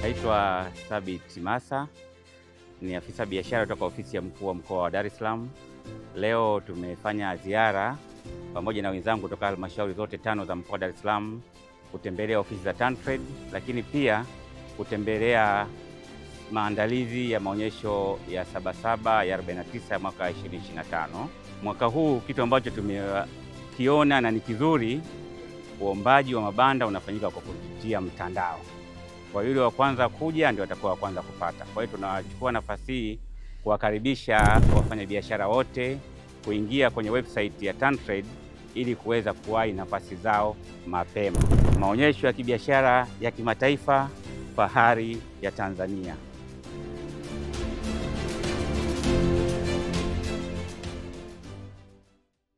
Naitwa Thabit Massa, ni afisa biashara kutoka ofisi ya mkuu wa mkoa wa Dar es Salaam. Leo tumefanya ziara pamoja na wenzangu kutoka halmashauri zote 5 za mkoa wa Dar es Salaam kutembelea ofisi za TanTrade, lakini pia kutembelea maandalizi ya maonyesho ya Sabasaba ya 49 ya mwaka 2025. Mwaka huu kitu ambacho tumekiona na ni kizuri, uombaji wa mabanda unafanyika kwa kupitia mtandao. Kwa yule wa kwanza kuja ndio watakuwa wa kwanza kupata. Kwa hiyo tunachukua nafasi hii kuwakaribisha wafanyabiashara wote kuingia kwenye website ya TanTrade ili kuweza kuwahi nafasi zao mapema. Maonyesho ya kibiashara ya kimataifa, fahari ya Tanzania.